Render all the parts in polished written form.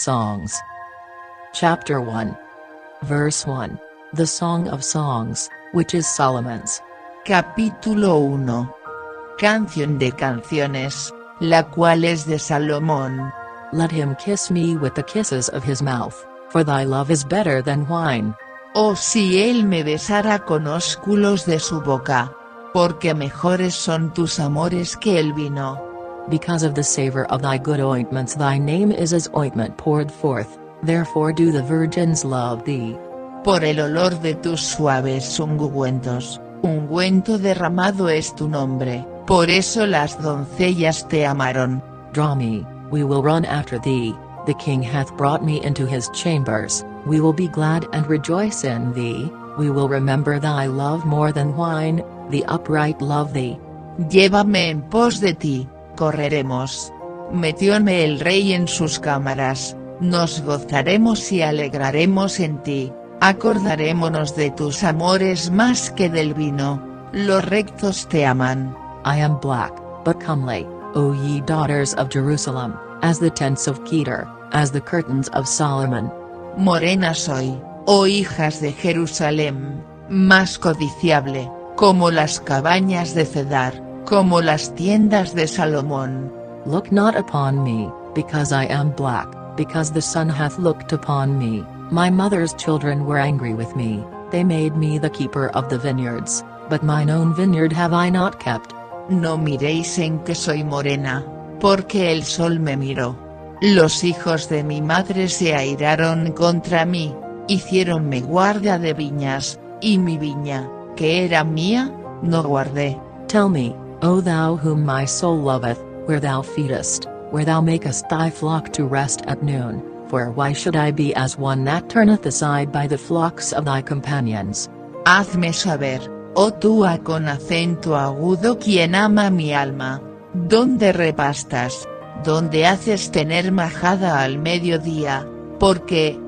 Songs. Chapter 1. Verse 1. The Song of Songs, which is Solomon's. Capítulo 1. Canción de canciones, la cual es de Salomón. Let him kiss me with the kisses of his mouth, for thy love is better than wine. Oh, si él me besara con ósculos de su boca, porque mejores son tus amores que el vino. Because of the savor of thy good ointments thy name is as ointment poured forth, therefore do the virgins love thee. Por el olor de tus suaves ungüentos, ungüento derramado es tu nombre, por eso las doncellas te amaron. Draw me, we will run after thee, the king hath brought me into his chambers, we will be glad and rejoice in thee, we will remember thy love more than wine, the upright love thee. Llévame en pos de ti, correremos. Metióme el rey en sus cámaras, nos gozaremos y alegraremos en ti, acordarémonos de tus amores más que del vino, los rectos te aman. I am black, but comely, O ye daughters of Jerusalem, as the tents of Kedar, as the curtains of Solomon. Morena soy, oh hijas de Jerusalén, más codiciable, como las cabañas de Cedar, como las tiendas de Salomón. Look not upon me, because I am black, because the sun hath looked upon me, my mother's children were angry with me, they made me the keeper of the vineyards, but mine own vineyard have I not kept. No miréis en que soy morena, porque el sol me miró. Los hijos de mi madre se airaron contra mí, hiciéronme guarda de viñas, y mi viña, que era mía, no guardé. Tell me, O thou whom my soul loveth, where thou feedest, where thou makest thy flock to rest at noon, for why should I be as one that turneth aside by the flocks of thy companions? Hazme saber, oh tú con acento agudo quien ama mi alma, ¿dónde repastas? ¿Dónde haces tener majada al mediodía? Porque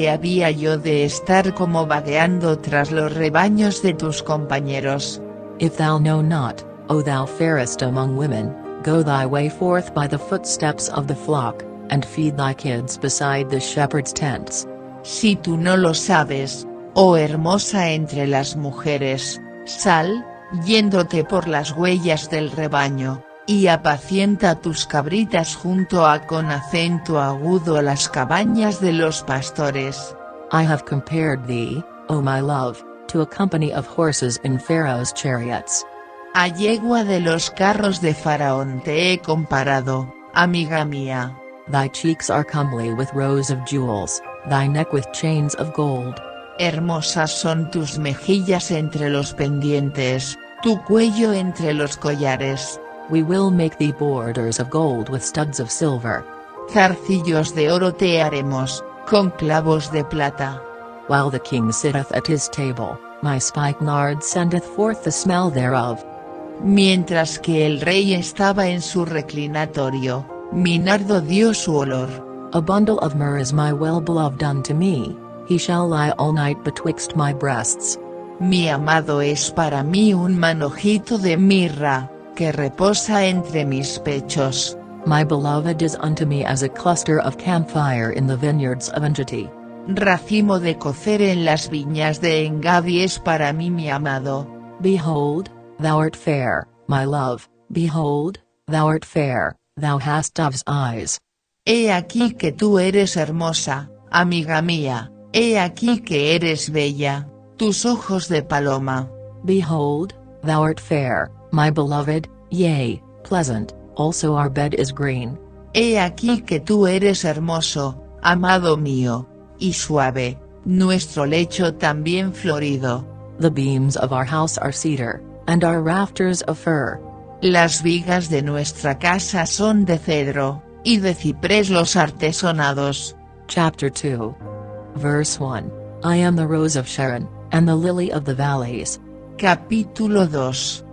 había yo de estar como vagueando tras los rebaños de tus compañeros. If thou know not, O thou fairest among women, go thy way forth by the footsteps of the flock, and feed thy kids beside the shepherd's tents. Si tú no lo sabes, oh hermosa entre las mujeres, sal, yéndote por las huellas del rebaño, y apacienta tus cabritas junto a con acento agudo las cabañas de los pastores. I have compared thee, O my love, to a company of horses in Pharaoh's chariots. A yegua de los carros de Faraón te he comparado, amiga mía. Thy cheeks are comely with rows of jewels, thy neck with chains of gold. Hermosas son tus mejillas entre los pendientes, tu cuello entre los collares. We will make thee borders of gold with studs of silver. Zarcillos de oro te haremos, con clavos de plata. While the king sitteth at his table, my spikenard sendeth forth the smell thereof. Mientras que el rey estaba en su reclinatorio, mi nardo dio su olor. A bundle of myrrh is my well-beloved unto me, he shall lie all night betwixt my breasts. Mi amado es para mí un manojito de mirra, que reposa entre mis pechos. My beloved is unto me as a cluster of camphire in the vineyards of Engedi. Racimo de cocer en las viñas de Engadi es para mí mi amado. Behold, thou art fair, my love, behold, thou art fair, thou hast dove's eyes. He aquí que tú eres hermosa, amiga mía, he aquí que eres bella, tus ojos de paloma. Behold, thou art fair, my beloved, yea, pleasant, also our bed is green. He aquí que tú eres hermoso, amado mío, y suave, nuestro lecho también florido. The beams of our house are cedar, and our rafters of fir. Las vigas de nuestra casa son de cedro, y de ciprés los artesonados. Chapter 2. Verse 1. I am the rose of Sharon, and the lily of the valleys. Capítulo 2.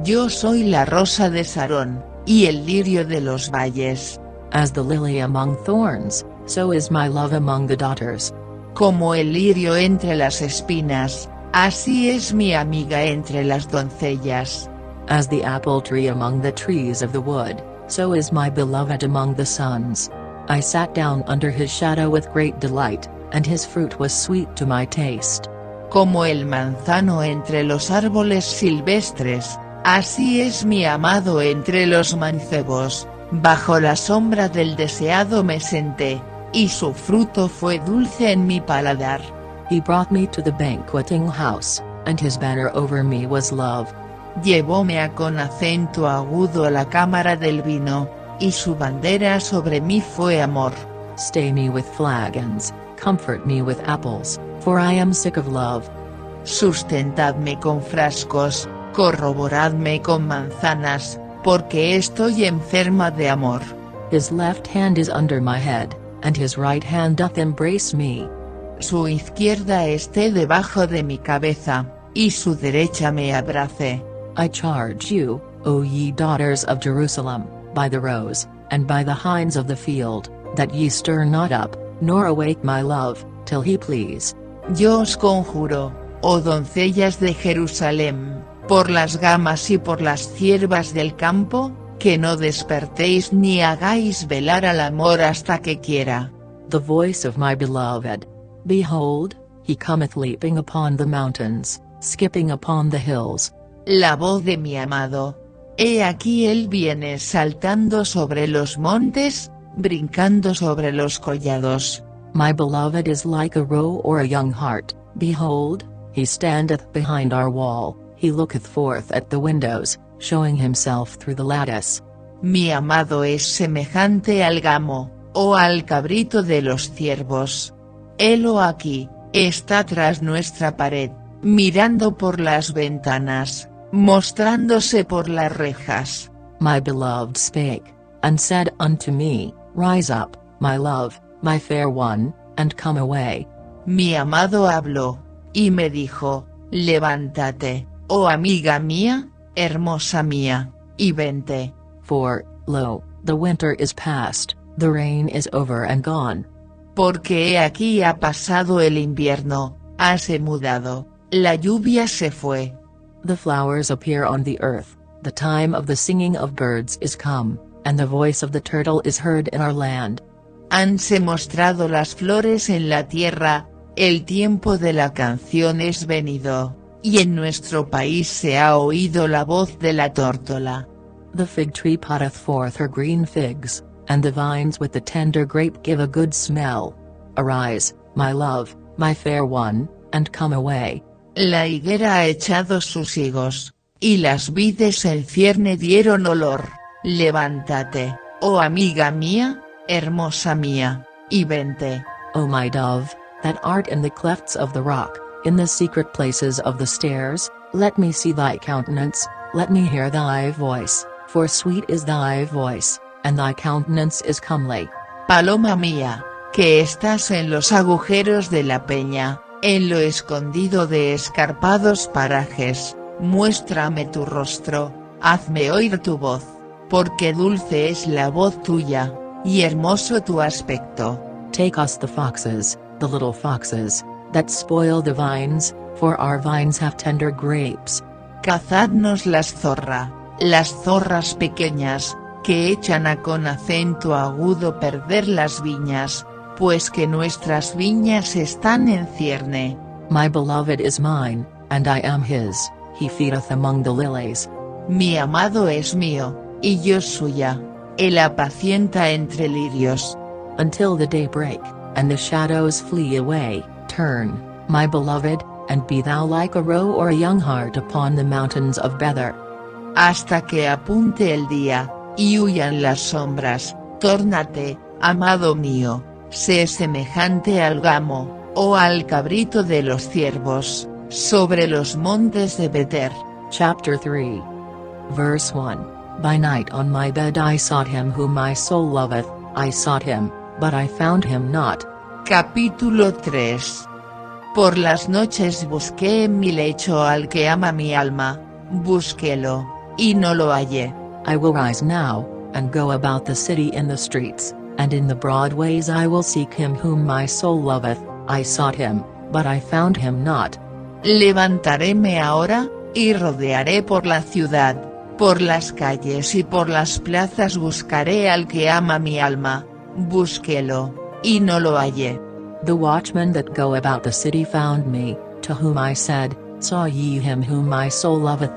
Yo soy la rosa de Sarón, y el lirio de los valles. As the lily among thorns, so is my love among the daughters. Como el lirio entre las espinas, así es mi amiga entre las doncellas. As the apple tree among the trees of the wood, so is my beloved among the sons. I sat down under his shadow with great delight, and his fruit was sweet to my taste. Como el manzano entre los árboles silvestres, así es mi amado entre los mancebos, bajo la sombra del deseado me senté, y su fruto fue dulce en mi paladar. He brought me to the banqueting house, and his banner over me was love. Llevóme con acento agudo a la cámara del vino, y su bandera sobre mí fue amor. Stay me with flagons, comfort me with apples, for I am sick of love. Sustentadme con frascos, corroboradme con manzanas, porque estoy enferma de amor. His left hand is under my head, and his right hand doth embrace me. Su izquierda esté debajo de mi cabeza, y su derecha me abrace. I charge you, O ye daughters of Jerusalem, by the roes, and by the hinds of the field, that ye stir not up, nor awake my love, till he please. Yo os conjuro, oh doncellas de Jerusalén, por las gamas y por las ciervas del campo, que no despertéis ni hagáis velar al amor hasta que quiera. The voice of my beloved. Behold, he cometh leaping upon the mountains, skipping upon the hills. La voz de mi amado. He aquí él viene saltando sobre los montes, brincando sobre los collados. My beloved is like a roe or a young hart. Behold, he standeth behind our wall, he looketh forth at the windows, showing himself through the lattice. Mi amado es semejante al gamo, o al cabrito de los ciervos. Helo aquí, está tras nuestra pared, mirando por las ventanas, mostrándose por las rejas. My beloved spake, and said unto me, Rise up, my love, my fair one, and come away. Mi amado habló, y me dijo, levántate, oh amiga mía, hermosa mía, y vente. For, lo, the winter is past, the rain is over and gone. Porque he aquí ha pasado el invierno, hase mudado, la lluvia se fue. The flowers appear on the earth, the time of the singing of birds is come, and the voice of the turtle is heard in our land. Hanse mostrado las flores en la tierra, el tiempo de la canción es venido, y en nuestro país se ha oído la voz de la tórtola. The fig tree putteth forth her green figs, and the vines with the tender grape give a good smell. Arise, my love, my fair one, and come away. La higuera ha echado sus higos, y las vides el cierne dieron olor. Levántate, oh amiga mía, hermosa mía, y vente. O my dove, that art in the clefts of the rock, in the secret places of the stairs, let me see thy countenance, let me hear thy voice, for sweet is thy voice, and thy countenance is comely. Paloma mía, que estás en los agujeros de la peña, en lo escondido de escarpados parajes, muéstrame tu rostro, hazme oír tu voz, porque dulce es la voz tuya, y hermoso tu aspecto. Take us the foxes, the little foxes, that spoil the vines, for our vines have tender grapes. Cazadnos las zorras pequeñas, que echan con acento agudo perder las viñas, pues que nuestras viñas están en cierne. My beloved is mine, and I am his, he feedeth among the lilies. Mi amado es mío, y yo suya, él apacienta entre lirios. Until the day break, and the shadows flee away, turn, my beloved, and be thou like a roe or a young hart upon the mountains of Bether. Hasta que apunte el día, y huyan las sombras, tórnate, amado mío, sé semejante al gamo, o al cabrito de los ciervos, sobre los montes de Bether. Chapter 3. Verse 1. By night on my bed I sought him whom my soul loveth, I sought him, but I found him not. Capítulo 3. Por las noches busqué en mi lecho al que ama mi alma, busquélo, y no lo hallé. I will rise now, and go about the city in the streets, and in the broad ways I will seek him whom my soul loveth, I sought him, but I found him not. Levantaréme ahora, y rodearé por la ciudad, por las calles y por las plazas buscaré al que ama mi alma, Búsquelo, y no lo hallé. The watchmen that go about the city found me, to whom I said, Saw ye him whom my soul loveth?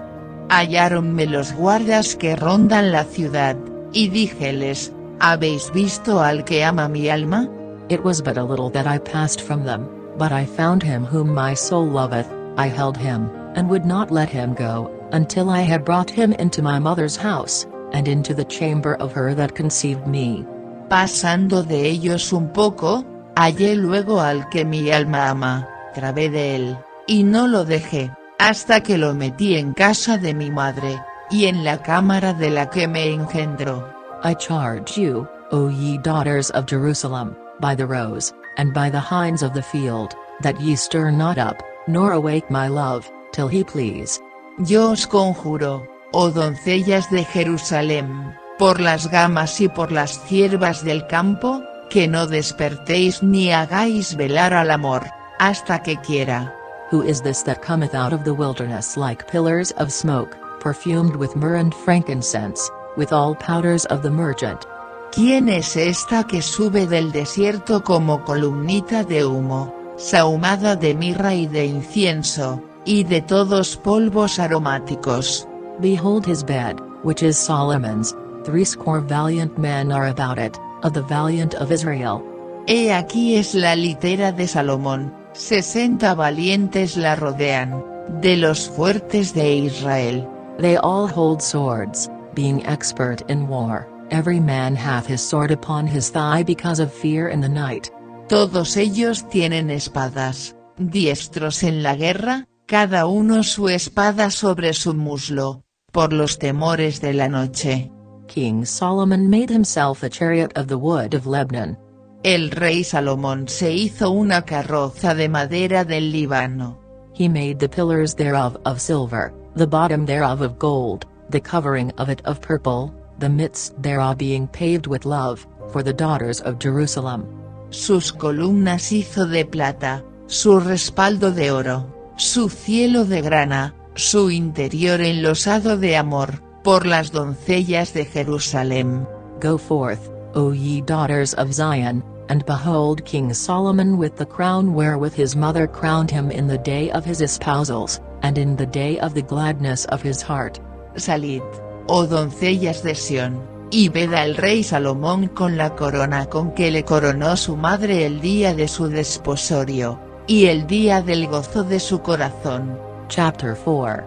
Halláronme los guardas que rondan la ciudad, y díjeles, ¿habéis visto al que ama mi alma? It was but a little that I passed from them, but I found him whom my soul loveth. I held him, and would not let him go, until I had brought him into my mother's house, and into the chamber of her that conceived me. Pasando de ellos un poco, hallé luego al que mi alma ama, trabé de él, y no lo dejé, hasta que lo metí en casa de mi madre, y en la cámara de la que me engendró. I charge you, O ye daughters of Jerusalem, by the roes, and by the hinds of the field, that ye stir not up, nor awake my love, till he please. Yo os conjuro, oh doncellas de Jerusalén, por las gamas y por las ciervas del campo, que no despertéis ni hagáis velar al amor, hasta que quiera. Who is this that cometh out of the wilderness like pillars of smoke, perfumed with myrrh and frankincense, with all powders of the merchant? ¿Quién es esta que sube del desierto como columnita de humo, sahumada de mirra y de incienso, y de todos polvos aromáticos? Behold his bed, which is Solomon's, threescore valiant men are about it, of the valiant of Israel. He aquí es la litera de Salomón, 60 valientes la rodean, de los fuertes de Israel. They all hold swords, being expert in war, every man hath his sword upon his thigh because of fear in the night. Todos ellos tienen espadas, diestros en la guerra, cada uno su espada sobre su muslo, por los temores de la noche. King Solomon made himself a chariot of the wood of Lebanon. El rey Salomón se hizo una carroza de madera del Líbano. He made the pillars thereof of silver, the bottom thereof of gold, the covering of it of purple, the midst thereof being paved with love, for the daughters of Jerusalem. Sus columnas hizo de plata, su respaldo de oro, su cielo de grana, su interior enlosado de amor, por las doncellas de Jerusalén. Go forth, O ye daughters of Zion, and behold King Solomon with the crown wherewith his mother crowned him in the day of his espousals, and in the day of the gladness of his heart. Salid, oh doncellas de Sión, y ved al rey Salomón con la corona con que le coronó su madre el día de su desposorio, y el día del gozo de su corazón. Chapter 4.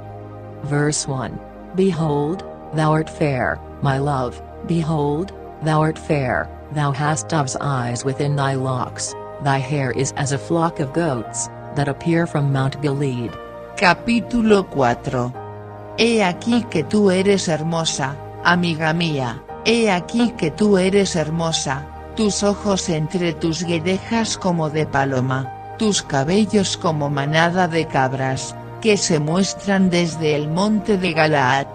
Verse 1. Behold, thou art fair, my love, behold, thou art fair, thou hast dove's eyes within thy locks, thy hair is as a flock of goats, that appear from Mount Gilead. Capítulo 4. He aquí que tú eres hermosa, amiga mía, he aquí que tú eres hermosa, tus ojos entre tus guedejas como de paloma, tus cabellos como manada de cabras, que se muestran desde el monte de Galaad.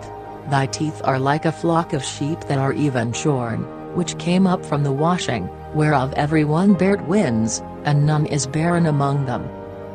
Thy teeth are like a flock of sheep that are even shorn, which came up from the washing, whereof every one bared wins, and none is barren among them.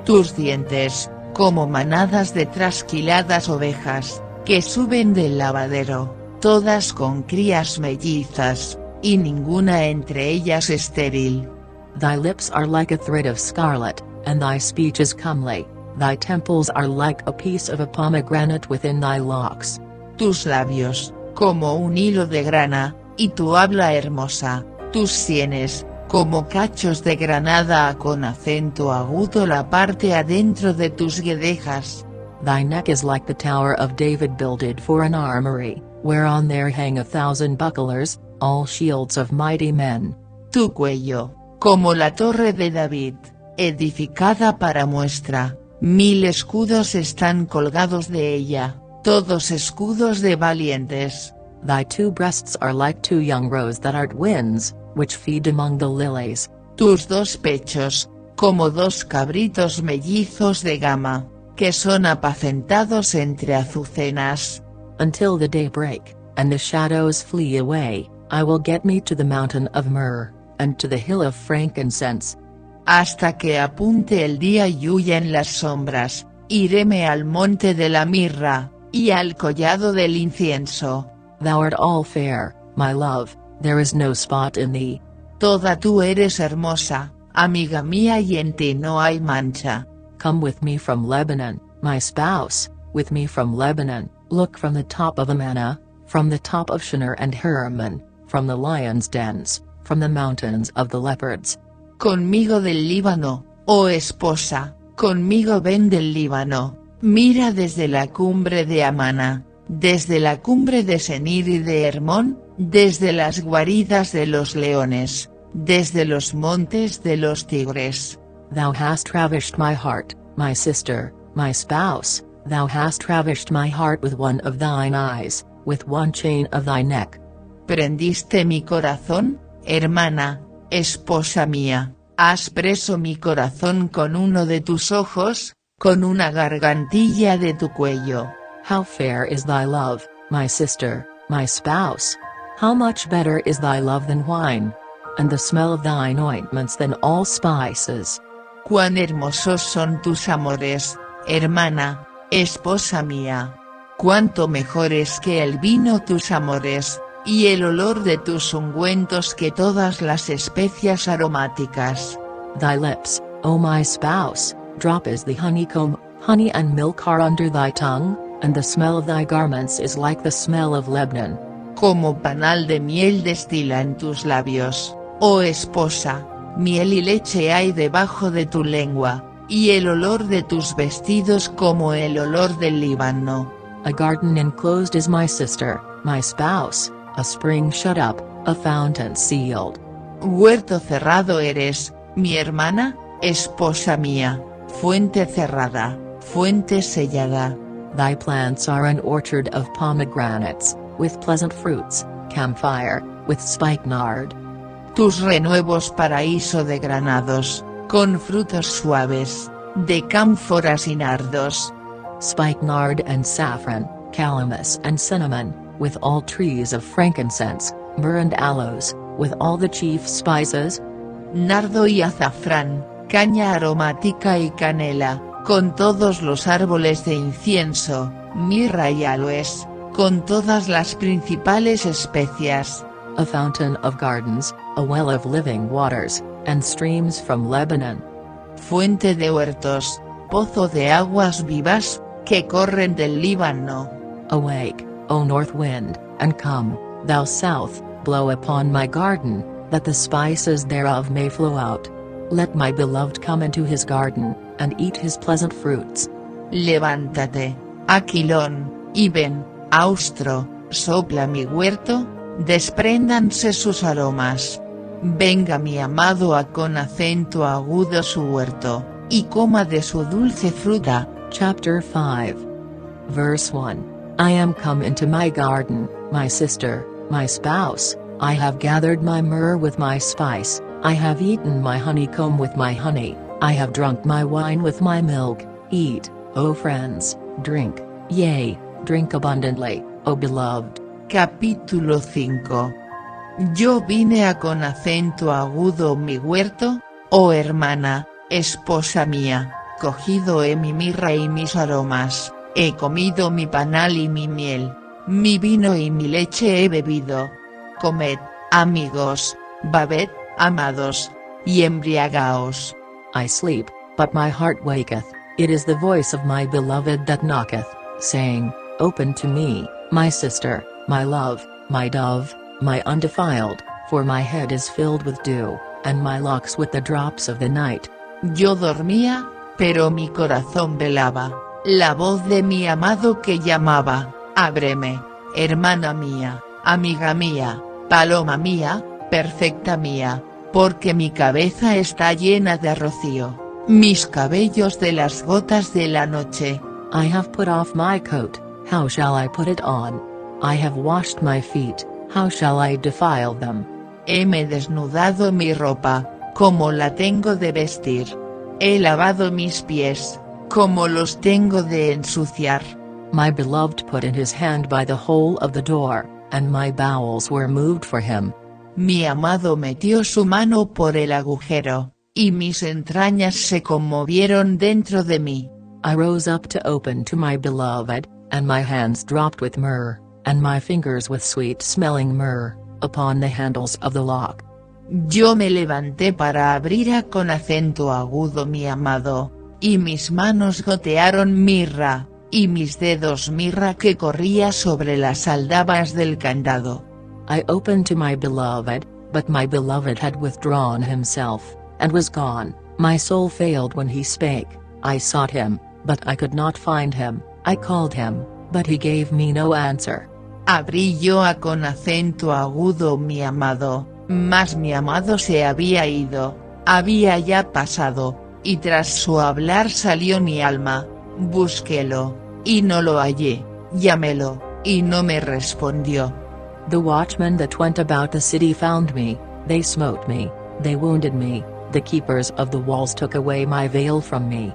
Tus dientes, como manadas de trasquiladas ovejas, que suben del lavadero, todas con crías mellizas, y ninguna entre ellas estéril. Thy lips are like a thread of scarlet, and thy speech is comely, thy temples are like a piece of a pomegranate within thy locks. Tus labios, como un hilo de grana, y tu habla hermosa, tus sienes, como cachos de granada con acento agudo la parte adentro de tus guedejas. Thy neck is like the tower of David builded for an armory, whereon there hang 1,000 bucklers, all shields of mighty men. Tu cuello, como la torre de David, edificada para muestra, 1000 escudos están colgados de ella, todos escudos de valientes. Thy two breasts are like two young roes that are twins, which feed among the lilies. Tus dos pechos, como dos cabritos mellizos de gama, que son apacentados entre azucenas. Until the day break, and the shadows flee away, I will get me to the mountain of myrrh, and to the hill of frankincense. Hasta que apunte el día y huyan las sombras, iréme al monte de la mirra, y al collado del incienso. Thou art all fair, my love, there is no spot in thee. Toda tú eres hermosa, amiga mía, y en ti no hay mancha. Come with me from Lebanon, my spouse, with me from Lebanon, look from the top of Amana, from the top of Shinar and Hermon, from the lions' dens, from the mountains of the leopards. Conmigo del Líbano, oh esposa, conmigo ven del Líbano, mira desde la cumbre de Amana, desde la cumbre de Senir y de Hermón, desde las guaridas de los leones, desde los montes de los tigres. Thou hast ravished my heart, my sister, my spouse, thou hast ravished my heart with one of thine eyes, with one chain of thy neck. Prendiste mi corazón, hermana, esposa mía, has preso mi corazón con uno de tus ojos, con una gargantilla de tu cuello. How fair is thy love, my sister, my spouse! How much better is thy love than wine, and the smell of thine ointments than all spices. Cuán hermosos son tus amores, hermana, esposa mía. Cuánto mejores que el vino tus amores, y el olor de tus ungüentos que todas las especias aromáticas. Thy lips, O my spouse, drop as the honeycomb, honey and milk are under thy tongue, and the smell of thy garments is like the smell of Lebanon. Como panal de miel destila en tus labios, oh esposa, miel y leche hay debajo de tu lengua, y el olor de tus vestidos como el olor del Líbano. A garden enclosed is my sister, my spouse, a spring shut up, a fountain sealed. Huerto cerrado eres, mi hermana, esposa mía, fuente cerrada, fuente sellada. Thy plants are an orchard of pomegranates, with pleasant fruits, camphire, with spikenard. Tus renuevos paraíso de granados, con frutos suaves, de cánforas y nardos. Spikenard and saffron, calamus and cinnamon, with all trees of frankincense, myrrh and aloes, with all the chief spices. Nardo y azafrán, caña aromática y canela, con todos los árboles de incienso, mirra y aloes, con todas las principales especias. A fountain of gardens, a well of living waters, and streams from Lebanon. Fuente de huertos, pozo de aguas vivas, que corren del Líbano. Awake, O north wind, and come, thou south, blow upon my garden, that the spices thereof may flow out. Let my beloved come into his garden, and eat his pleasant fruits. Levántate, Aquilón, y ven, austro, sopla mi huerto, despréndanse sus aromas. Venga mi amado a con acento agudo su huerto, y coma de su dulce fruta. Chapter 5. Verse 1. I am come into my garden, my sister, my spouse, I have gathered my myrrh with my spice, I have eaten my honeycomb with my honey, I have drunk my wine with my milk. Eat, O friends, drink, yea, drink abundantly, O beloved. Capítulo 5. Yo vine a con acento agudo mi huerto, oh hermana, esposa mía, cogido he mi mirra y mis aromas, he comido mi panal y mi miel, mi vino y mi leche he bebido. Comed, amigos, babed, amados, y embriagaos. I sleep, but my heart waketh, it is the voice of my beloved that knocketh, saying, Open to me, my sister, my love, my dove, my undefiled, for my head is filled with dew, and my locks with the drops of the night. Yo dormía, pero mi corazón velaba, la voz de mi amado que llamaba, ábreme, hermana mía, amiga mía, paloma mía, perfecta mía, porque mi cabeza está llena de rocío, mis cabellos de las gotas de la noche. I have put off my coat, how shall I put it on? I have washed my feet, how shall I defile them? Heme desnudado mi ropa, como la tengo de vestir. He lavado mis pies, como los tengo de ensuciar. My beloved put in his hand by the hole of the door, and my bowels were moved for him. Mi amado metió su mano por el agujero, y mis entrañas se conmovieron dentro de mí. I rose up to open to my beloved, and my hands dropped with myrrh, and my fingers with sweet-smelling myrrh, upon the handles of the lock. Yo me levanté para abrir con acento agudo mi amado, y mis manos gotearon mirra, y mis dedos mirra que corría sobre las aldabas del candado. I opened to my beloved, but my beloved had withdrawn himself, and was gone. My soul failed when he spake. I sought him, but I could not find him. I called him, but he gave me no answer. Abrí yo con acento agudo mi amado, mas mi amado se había ido, había ya pasado, y tras su hablar salió mi alma. Busquélo, y no lo hallé, llamélo, y no me respondió. The watchmen that went about the city found me, they smote me, they wounded me, the keepers of the walls took away my veil from me.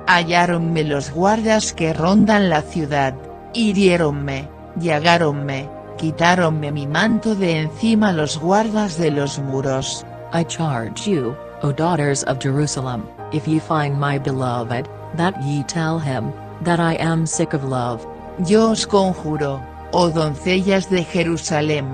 Halláronme los guardas que rondan la ciudad, hiriéronme, llagáronme, quitáronme mi manto de encima los guardas de los muros. I charge you, O daughters of Jerusalem, if ye find my beloved, that ye tell him, that I am sick of love. Yo os conjuro, oh doncellas de Jerusalén,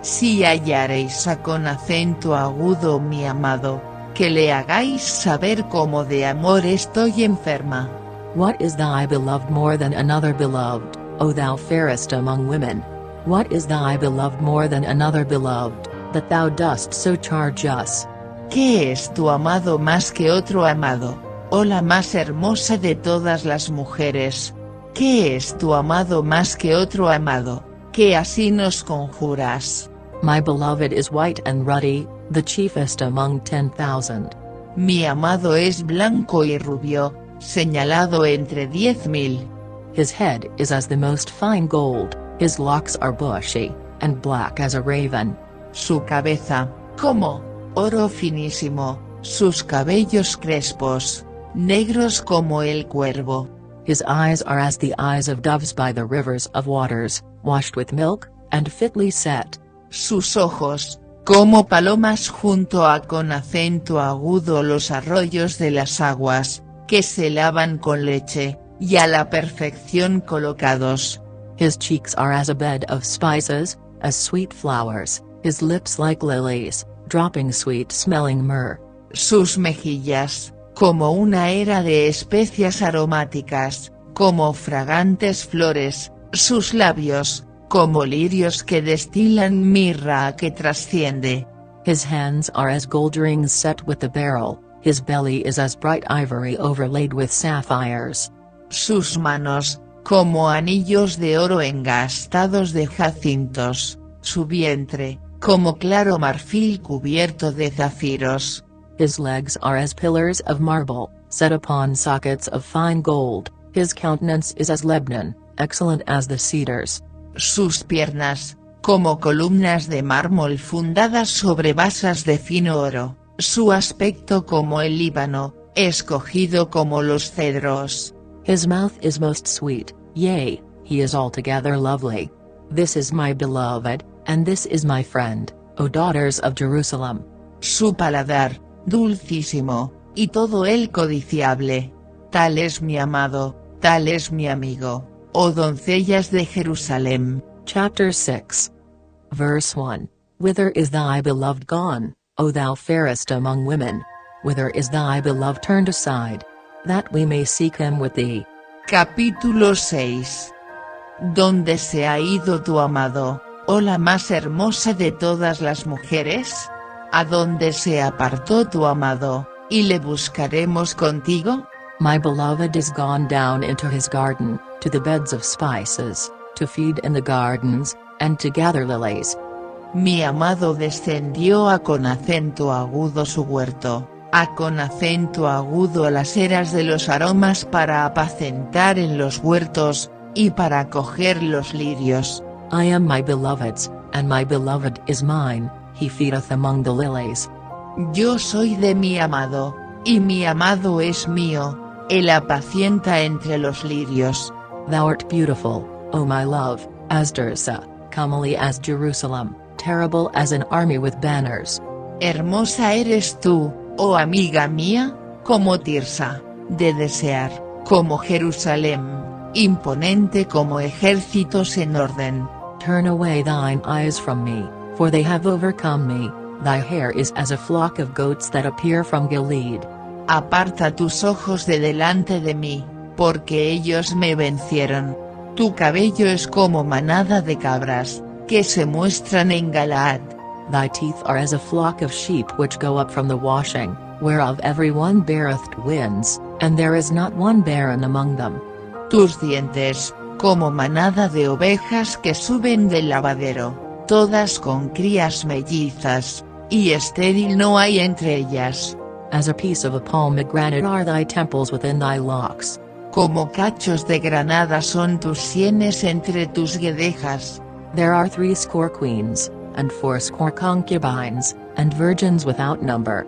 si hallareis con acento agudo mi amado, que le hagáis saber cómo de amor estoy enferma. What is thy beloved more than another beloved, O thou fairest among women? What is thy beloved more than another beloved, that thou dost so charge us? ¿Qué es tu amado más que otro amado, oh la más hermosa de todas las mujeres? ¿Qué es tu amado más que otro amado, que así nos conjuras? My beloved is white and ruddy, the chiefest among 10,000. Mi amado es blanco y rubio, señalado entre 10,000. His head is as the most fine gold, his locks are bushy, and black as a raven. Su cabeza, como oro finísimo, sus cabellos crespos, negros como el cuervo. His eyes are as the eyes of doves by the rivers of waters, washed with milk, and fitly set. Sus ojos, como palomas junto a con acento agudo los arroyos de las aguas, que se lavan con leche, y a la perfección colocados. His cheeks are as a bed of spices, as sweet flowers, his lips like lilies, dropping sweet-smelling myrrh. Sus mejillas, como una era de especias aromáticas, como fragantes flores, sus labios, como lirios que destilan mirra que trasciende. His hands are as gold rings set with the beryl, his belly is as bright ivory overlaid with sapphires. Sus manos, como anillos de oro engastados de jacintos, su vientre, como claro marfil cubierto de zafiros. His legs are as pillars of marble, set upon sockets of fine gold, his countenance is as Lebanon, excellent as the cedars. Sus piernas, como columnas de mármol fundadas sobre basas de fino oro, su aspecto como el Líbano, escogido como los cedros. His mouth is most sweet, yea, he is altogether lovely. This is my beloved, and this is my friend, O daughters of Jerusalem. Su paladar, dulcísimo, y todo él codiciable. Tal es mi amado, tal es mi amigo, oh doncellas de Jerusalem. Chapter 6. Verse 1. Whither is thy beloved gone, O thou fairest among women? Whither is thy beloved turned aside? That we may seek him with thee. Capítulo 6. ¿Dónde se ha ido tu amado, oh la más hermosa de todas las mujeres? ¿A dónde se apartó tu amado, y le buscaremos contigo? My beloved is gone down into his garden, to the beds of spices, to feed in the gardens, and to gather lilies. Mi amado descendió a con acento agudo su huerto, a con acento agudo las eras de los aromas para apacentar en los huertos, y para coger los lirios. I am my beloved's, and my beloved is mine, he feedeth among the lilies. Yo soy de mi amado, y mi amado es mío, él apacienta entre los lirios. Thou art beautiful, O my love, as Tirzah, comely as Jerusalem, terrible as an army with banners. Hermosa eres tú, oh amiga mía, como Tirsa, de desear, como Jerusalén, imponente como ejércitos en orden. Turn away thine eyes from me, for they have overcome me, Thy hair is as a flock of goats that appear from Gilead. Aparta tus ojos de delante de mí, porque ellos me vencieron. Tu cabello es como manada de cabras, que se muestran en Galaad. Thy teeth are as a flock of sheep which go up from the washing, whereof every one beareth twins, and there is not one barren among them. Tus dientes, como manada de ovejas que suben del lavadero, todas con crías mellizas, y estéril no hay entre ellas. As a piece of a pomegranate are thy temples within thy locks. Como cachos de granada son tus sienes entre tus guedejas. There are 80 queens, and 80 concubines, and virgins without number.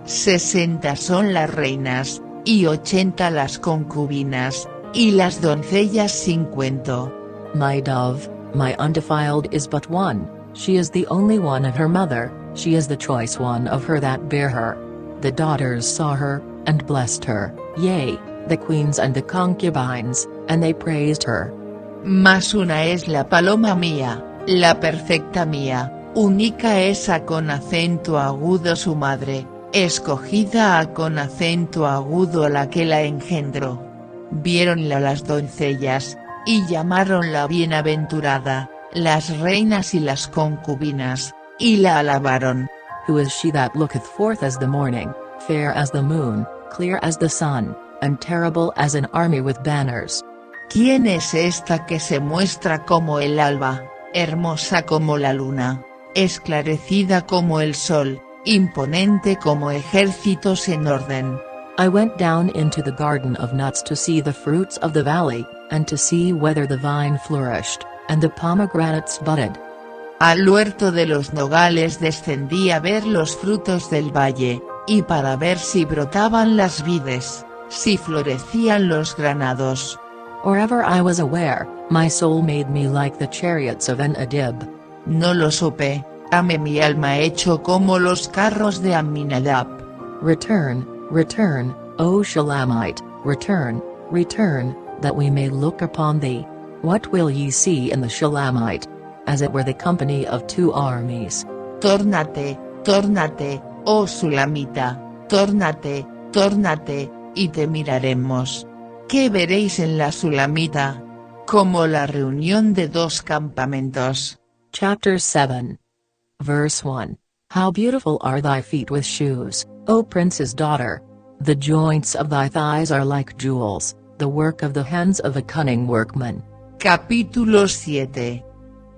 60 son las reinas, y 80 las concubinas, y las doncellas sin cuento. My dove, my undefiled is but one, she is the only one of her mother, she is the choice one of her that bare her. The daughters saw her, and blessed her, yea, the queens and the concubines, and they praised her. Mas una es la paloma mía, la perfecta mía, única esa con acento agudo su madre, escogida a con acento agudo la que la engendró. Viéronla las doncellas, y llamaronla bienaventurada, las reinas y las concubinas, y la alabaron. Who is she that looketh forth as the morning, fair as the moon, clear as the sun, and terrible as an army with banners? ¿Quién es esta que se muestra como el alba, hermosa como la luna, esclarecida como el sol, imponente como ejércitos en orden? I went down into the garden of nuts to see the fruits of the valley, and to see whether the vine flourished, and the pomegranates budded. Al huerto de los nogales descendí a ver los frutos del valle, y para ver si brotaban las vides, si florecían los granados. Or ever I was aware, my soul made me like the chariots of En-Adib. No lo supe, hame mi alma hecho como los carros de Aminadab. Return, return, O Shulamite, return, return, that we may look upon thee. What will ye see in the Shulamite? As it were the company of 2 armies. Tórnate, tórnate, oh Sulamita, tórnate, tórnate, y te miraremos. ¿Qué veréis en la Sulamita? Como la reunión de 2 campamentos. Chapter 7. Verse 1. How beautiful are thy feet with shoes, O prince's daughter! The joints of thy thighs are like jewels, the work of the hands of a cunning workman. Capítulo 7.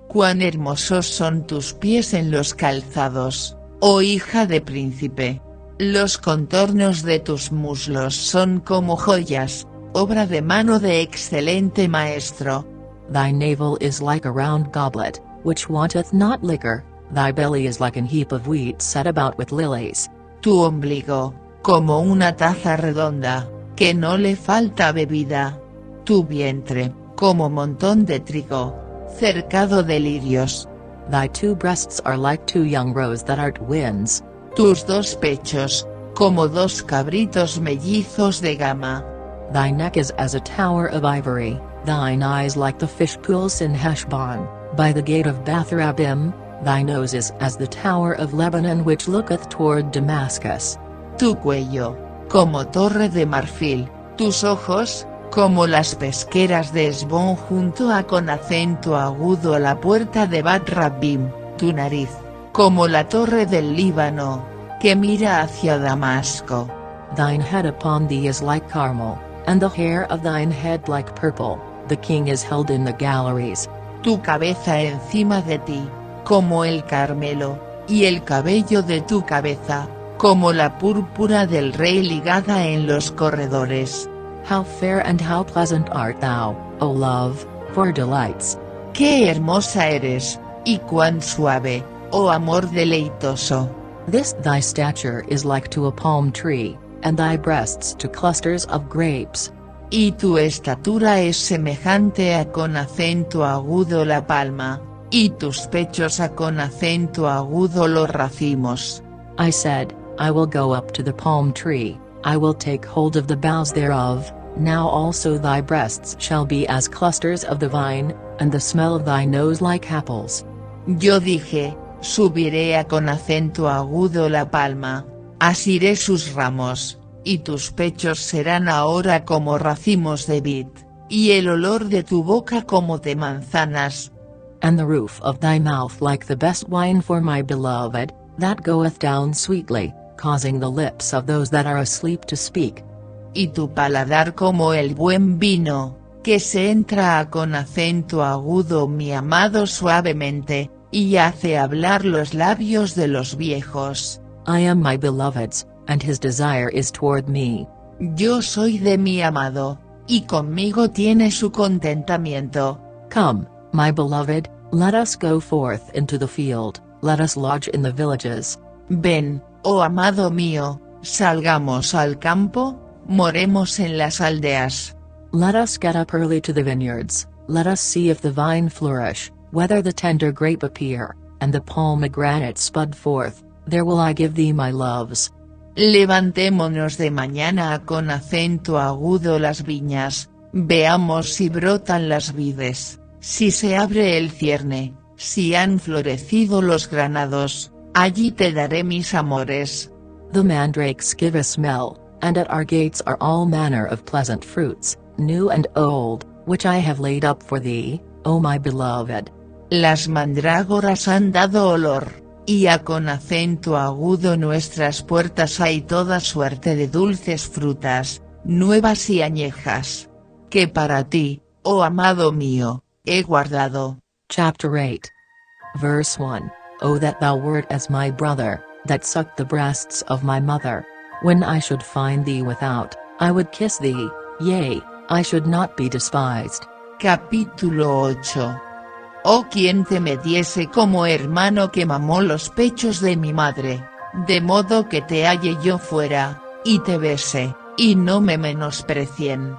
Cuán hermosos son tus pies en los calzados, oh hija de príncipe. Los contornos de tus muslos son como joyas, obra de mano de excelente maestro. Thy navel is like a round goblet, which wanteth not liquor, thy belly is like an heap of wheat set about with lilies. Tu ombligo, como una taza redonda, que no le falta bebida. Tu vientre, como montón de trigo, cercado de lirios. Thy 2 breasts are like 2 young roes that are twins. Tus 2 pechos, como 2 cabritos mellizos de gama. Thy neck is as a tower of ivory, thine eyes like the fish pools in Heshbon, by the gate of Bath-rabbim, thy nose is as the tower of Lebanon which looketh toward Damascus. Tu cuello, como torre de marfil, tus ojos, como las pesqueras de Esbón junto a con acento agudo a la puerta de Bat-rabbim, tu nariz, como la torre del Líbano, que mira hacia Damasco. Thine head upon thee is like Carmel, and the hair of thine head like purple, the king is held in the galleries. Tu cabeza encima de ti, como el Carmelo, y el cabello de tu cabeza, como la púrpura del rey ligada en los corredores. How fair and how pleasant art thou, O love, for delights. Qué hermosa eres, y cuán suave, oh amor deleitoso. This thy stature is like to a palm tree, and thy breasts to clusters of grapes. Y tu estatura es semejante a con acento agudo la palma, y tus pechos a con acento agudo los racimos. I said, I will go up to the palm tree, I will take hold of the boughs thereof, now also thy breasts shall be as clusters of the vine, and the smell of thy nose like apples. Yo dije, subiré con acento agudo la palma, asiré sus ramos, y tus pechos serán ahora como racimos de vid, y el olor de tu boca como de manzanas. And the roof of thy mouth like the best wine for my beloved, that goeth down sweetly, causing the lips of those that are asleep to speak. Y tu paladar como el buen vino, que se entra con acento agudo mi amado suavemente, y hace hablar los labios de los viejos. I am my beloved's, and his desire is toward me. Yo soy de mi amado, y conmigo tiene su contentamiento. Come, my beloved, let us go forth into the field, let us lodge in the villages. Ven, oh amado mío, salgamos al campo, moremos en las aldeas. Let us get up early to the vineyards, let us see if the vine flourish, whether the tender grape appear, and the pomegranate spud forth, there will I give thee my loves. Levantémonos de mañana con acento agudo las viñas, veamos si brotan las vides, si se abre el cierne, si han florecido los granados, allí te daré mis amores. The mandrakes give a smell, and at our gates are all manner of pleasant fruits, new and old, which I have laid up for thee, O my beloved. Las mandrágoras han dado olor, y con acento agudo nuestras puertas hay toda suerte de dulces frutas, nuevas y añejas, que para ti, oh amado mío, he guardado. Chapter 8. Verse 1. O that thou wert as my brother, that sucked the breasts of my mother. When I should find thee without, I would kiss thee, yea, I should not be despised. Capítulo 8. Oh quien te me diese como hermano que mamó los pechos de mi madre, de modo que te halle yo fuera, y te bese, y no me menosprecien.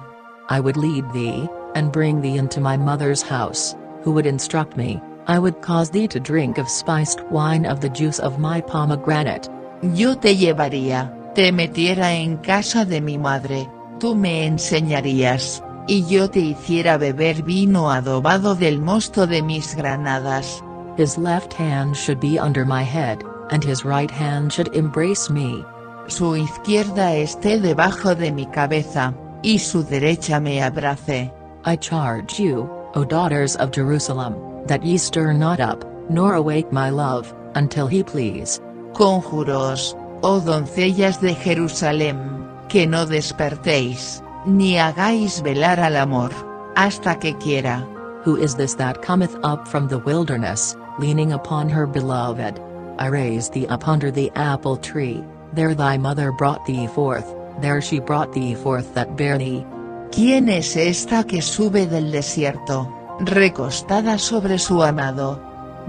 I would lead thee, and bring thee into my mother's house, who would instruct me, I would cause thee to drink of spiced wine of the juice of my pomegranate. Yo te llevaría, te metiera en casa de mi madre, tú me enseñarías, y yo te hiciera beber vino adobado del mosto de mis granadas. His left hand should be under my head, and his right hand should embrace me. Su izquierda esté debajo de mi cabeza, y su derecha me abrace. I charge you, O daughters of Jerusalem, that ye stir not up, nor awake my love, until he please. Conjuros, oh doncellas de Jerusalén, que no despertéis, ni hagáis velar al amor, hasta que quiera. Who is this that cometh up from the wilderness, leaning upon her beloved? I raised thee up under the apple tree, there thy mother brought thee forth, there she brought thee forth that bare thee. ¿Quién es esta que sube del desierto, recostada sobre su amado?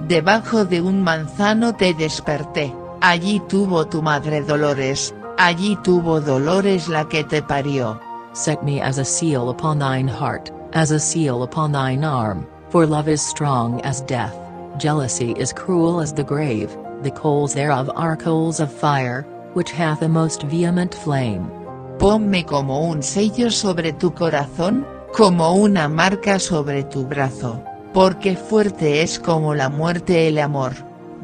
Debajo de un manzano te desperté, allí tuvo tu madre dolores, allí tuvo dolores la que te parió. Set me as a seal upon thine heart, as a seal upon thine arm, for love is strong as death, jealousy is cruel as the grave, the coals thereof are coals of fire, which hath a most vehement flame. Ponme como un sello sobre tu corazón, como una marca sobre tu brazo, porque fuerte es como la muerte el amor,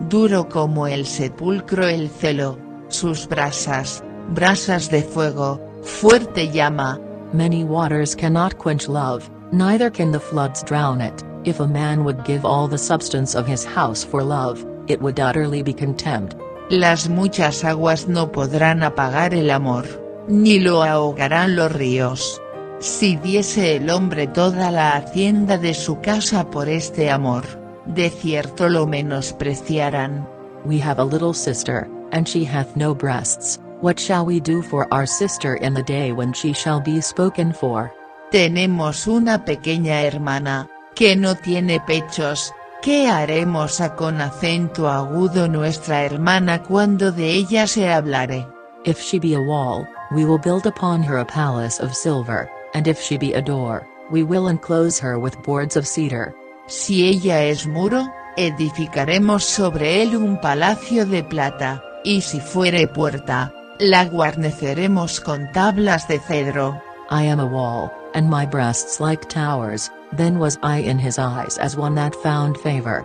duro como el sepulcro el celo, sus brasas, brasas de fuego, fuerte llama. Many waters cannot quench love, neither can the floods drown it. If a man would give all the substance of his house for love, it would utterly be contemned. Las muchas aguas no podrán apagar el amor, ni lo ahogarán los ríos. Si diese el hombre toda la hacienda de su casa por este amor, de cierto lo menospreciarán. We have a little sister, and she hath no breasts. What shall we do for our sister in the day when she shall be spoken for? Tenemos una pequeña hermana, que no tiene pechos, ¿qué haremos con acento agudo nuestra hermana cuando de ella se hablare? If she be a wall, we will build upon her a palace of silver, and if she be a door, we will enclose her with boards of cedar. Si ella es muro, edificaremos sobre él un palacio de plata, y si fuere puerta, la guarneceremos con tablas de cedro. I am a wall, and my breasts like towers, then was I in his eyes as one that found favor.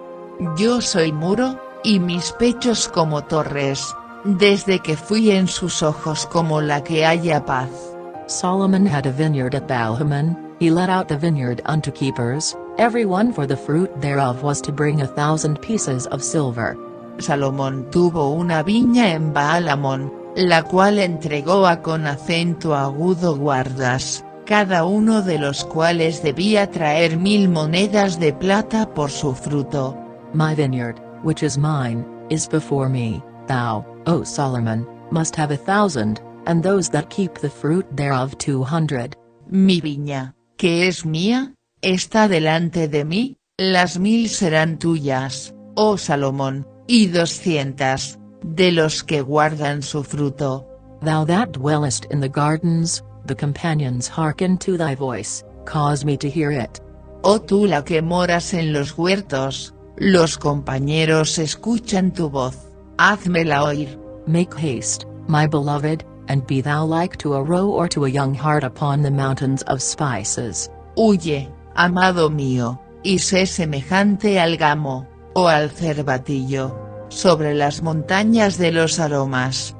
Yo soy muro, y mis pechos como torres, desde que fui en sus ojos como la que haya paz. Solomon had a vineyard at Baalhamon, he let out the vineyard unto keepers, every one for the fruit thereof was to bring 1,000 pieces of silver. Salomón tuvo una viña en Baalamón, la cual entregó a con acento agudo guardas, cada uno de los cuales debía traer 1,000 monedas de plata por su fruto. My vineyard, which is mine, is before me, thou, O Solomon, must have 1,000, and those that keep the fruit thereof 200. Mi viña, que es mía, está delante de mí, las 1,000 serán tuyas, oh Salomón, y 200, de los que guardan su fruto. Thou that dwellest in the gardens, the companions hearken to thy voice, cause me to hear it. Oh tú la que moras en los huertos, los compañeros escuchan tu voz, házmela oír. Make haste, my beloved, and be thou like to a roe or to a young hart upon the mountains of spices. Huye, amado mío, y sé semejante al gamo, o al cervatillo, sobre las montañas de los aromas.